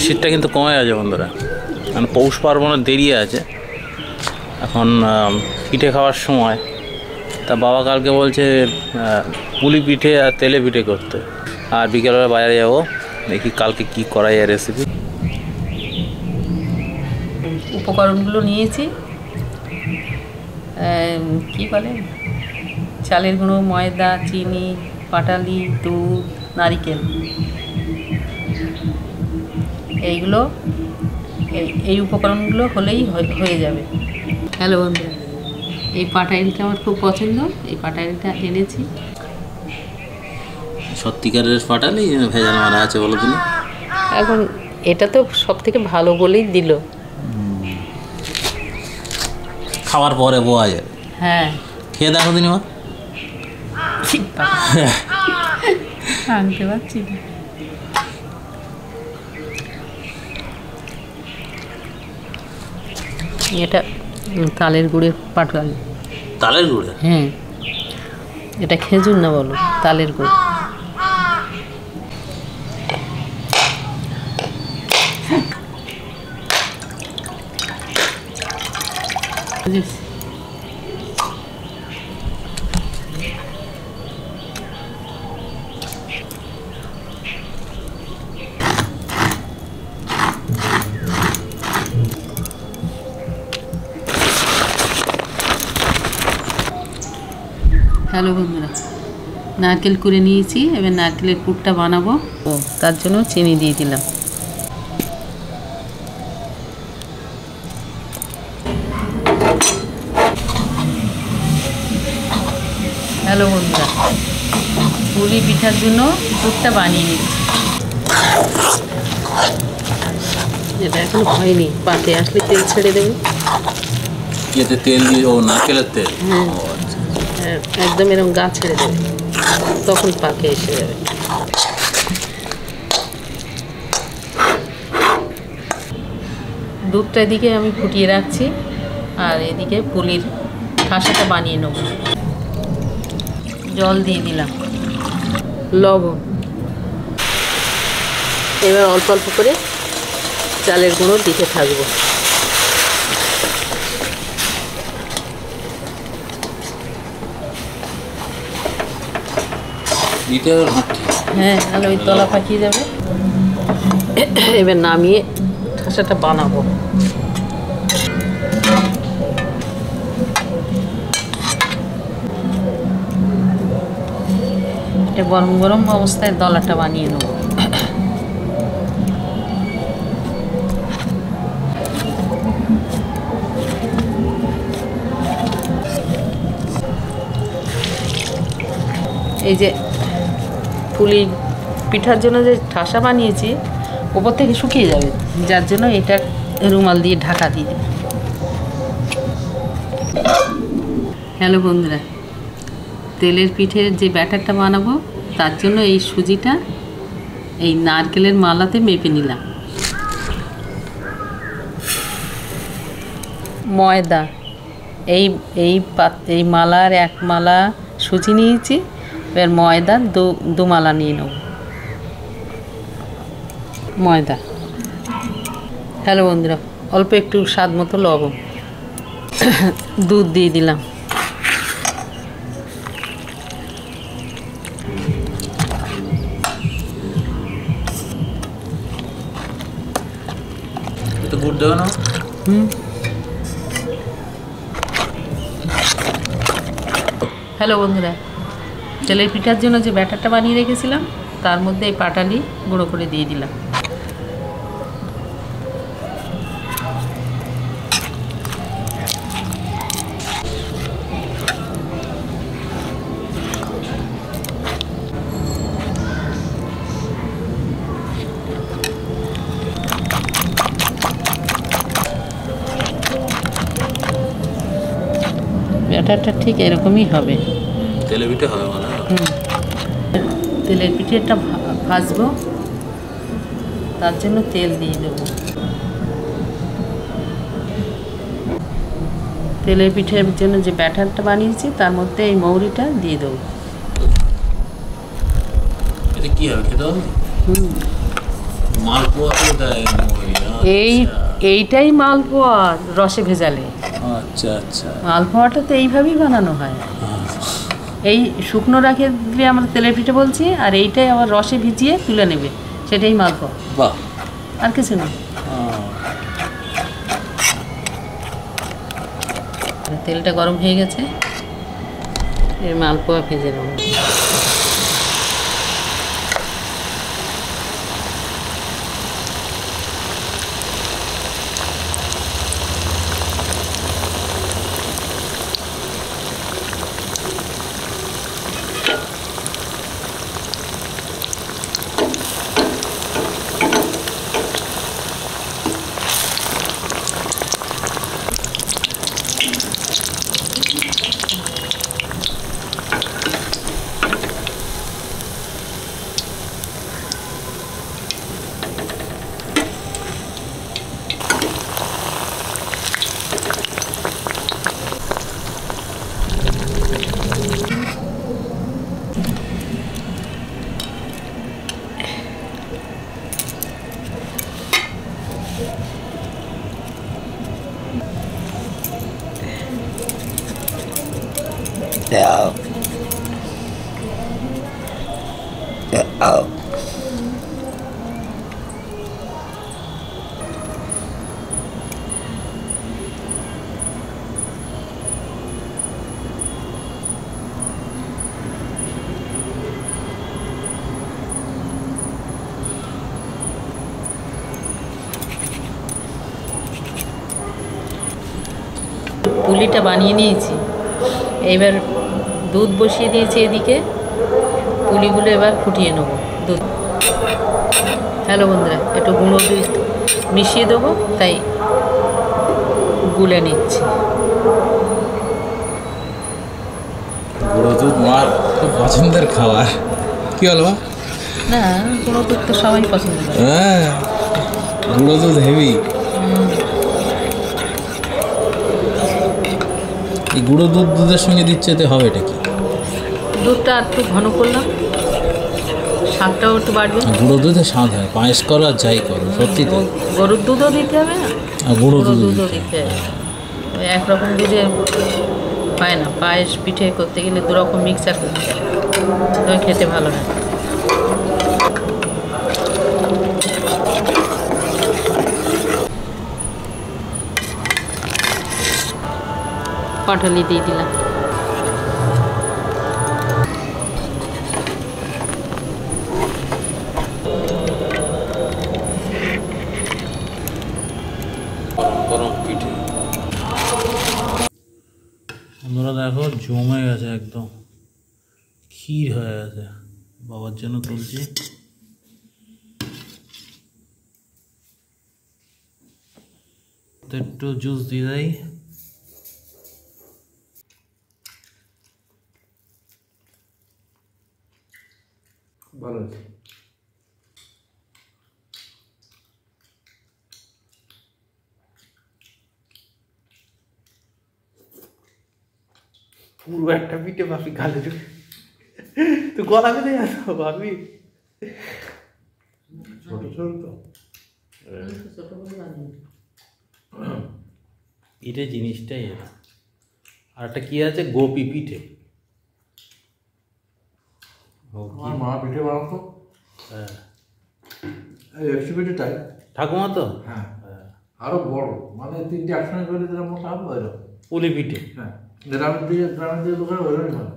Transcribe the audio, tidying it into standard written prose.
শীতটা কিন্তু কমে গেছে বন্ধুরা, মানে পৌষ পার্বণের দেরি আছে, এখন পিঠে খাওয়ার সময়। তা বাবা কালকে বলছে পুলি পিঠে আর তেলে পিঠে করতে, আর বিকেলবেলা বাজারে যাবো, দেখি কালকে কি করা যায় রেসিপি। উপকরণগুলো নিয়েছি, কি বলে, চালের গুঁড়ো, ময়দা, চিনি, পাটালি, দুধ, নারিকেল, এইগুলো এই উপকরণগুলো হলেই হয়ে যাবে। হ্যালো বন্ধুরা, এই পাটালিটা আমার খুব পছন্দ, এই পাটালিটা এনেছি। সত্যিকারের পাটালি ভেজাল মারা আছে বলো তুমি? এখন এটা তো সব থেকে ভালো বলেই দিল, খাওয়ার পরে বোয়া যাবে। হ্যাঁ, খেয়ে দেখো দিনি মা। আনতে পারছি না। এটা তালের গুড়ের পাটালি। তালের গুড়ে? হ্যাঁ, এটা খেজুর না, বলো তালের গুড়। হ্যালো বন্ধুরা, নারকেল কুড়ে নিয়েছি, এবার নারকেলের পুরটা বানাবো, তার জন্য চিনি দিয়ে দিলাম। হ্যালো বন্ধুরা, পুলি পিঠার জন্য পুরটা বানিয়ে নিচ্ছি। এটা এখন হয়নি, পাতে আসলে তেল ছেড়ে দেবে। এতে তেল দিয়ে? ও, নারকেলের তেল। হ্যাঁ, একদম এরকম গা ছেড়ে দেবে, তখন পাকে এসে যাবে। দুধটা এদিকে আমি ফুটিয়ে রাখছি, আর এদিকে পুলির ঠাসাটা বানিয়ে নেব। জল দিয়ে দিলাম, লবণ, এবার অল্প অল্প করে চালের গুঁড়ো দিতে থাকবো। হ্যাঁ, তাহলে ওই তলা পাকিয়ে যাবে। এবার নামিয়ে ঠাসাটা বানাবো। এটা গরম গরম অবস্থায় দলাটা বানিয়ে নেব। এই যে পুলি পিঠার জন্য যে ঠাসা বানিয়েছি, ওপর থেকে শুকিয়ে যাবে, যার জন্য এটা রুমাল দিয়ে ঢাকা দিয়ে দেবে। হ্যালো বন্ধুরা, তেলের পিঠের যে ব্যাটারটা বানাবো, তার জন্য এই সুজিটা এই নারকেলের মালাতে মেপে নিলাম। ময়দা, এই মালার এক মালা সুজি নিয়েছি, এবার ময়দা দু মালা নিয়ে নেব। ময়দা, হ্যালো বন্ধুরা, অল্প একটু স্বাদ মতো লবণ, দুধ দিয়ে দিলাম। গুড় দেবে না? হ্যালো বন্ধুরা, তেলের পিঠার জন্য যে ব্যাটারটা বানিয়ে রেখেছিলাম, তার মধ্যে এই পাটালি গুঁড়ো করে দিয়ে দিলাম। ব্যাটারটা ঠিক এরকমই হবে, তেলের পিঠে হবে মানে। তেলের পিঠেটা ভাজবো, তার জন্য তেল দিয়ে দেবো। তেলের পিঠের জন্য যে ব্যাটারটা বানিয়েছি, তার মধ্যে এই মৌরিটা দিয়ে দেবো। এটা কি হবে, খেতে হবে? মালপোয়া তো দেয় ওই, এইটাই মালপোয়া রসে ভেজালে। আচ্ছা আচ্ছা। মালপোয়াটা তো এইভাবেই বানানো হয়। এই শুকনো রাখে দিয়ে আমরা তেলের পিঠে বলছি, আর এইটাই আবার রসে ভিজিয়ে তুলে নেবে, সেটাই মালপোয়া। বাহ। আর কিছু না। তেলটা গরম হয়ে গেছে, এই মালপোয়া ভেজে নেব। পুলিটা বানিয়ে নিয়েছি, এইবার দুধ বসিয়ে দিয়েছি এদিকে, পুলিগুলো এবার ফুটিয়ে নেব দুধ। হ্যালো বন্ধুরা, একটু গুঁড়ো দুধ মিশিয়ে দেবো, তাই গুলে নিচ্ছি। গুঁড়ো দুধ মার খুব পছন্দের খাবার। কি হলো? না, গুঁড়ো দুধ তো সবাই পছন্দ করে। হ্যাঁ, গুঁড়ো দুধ হেভি। এই গুঁড়ো দুধ দুধের সঙ্গে দিচ্ছে, এতে হবে এটা কি? দুধটা একটু ঘন করলাম, স্বাদটাও একটু বাড়বে। গুঁড়ো দুধে স্বাদ হয়, পায়েস করো আর যাই করো, সত্যি তো। গরুর দুধও দিতে হবে না, আর গুঁড়ো দুধও দুধ দিতে হবে। ওই একরকম দুধে হয় না, পায়েস পিঠে করতে গেলে দুরকম মিক্সার করতে হবে, তবে খেতে ভালো হয়। পাটালি দিয়ে দিলাম। গরম পিঠে আমরা দেখো জমে গেছে, একদম ক্ষীর হয়ে গেছে। বাবার জন্য তুলছি। একটু জুস দিয়ে দেয়। ভালো আছে। পুরো একটা পিঠে ভাবি গালে ঢুকে তো গলা বেঁধে আসো ভাবি। ছোট ছোট তো পিঠে জিনিসটাই এটা। আর একটা কি আছে, গোপী পিঠে। আমার মা পিঠে বানাতো। হ্যাঁ, এই একশো পিঠেটাই ঠাকুমা তো। হ্যাঁ, আরো বড়, মানে তিনটে একসঙ্গে করে দিলাম মোটা হবে ওইরকম। পুলি পিঠে। হ্যাঁ, গ্রামের দিকে দোকানে ওইরকমই হয়।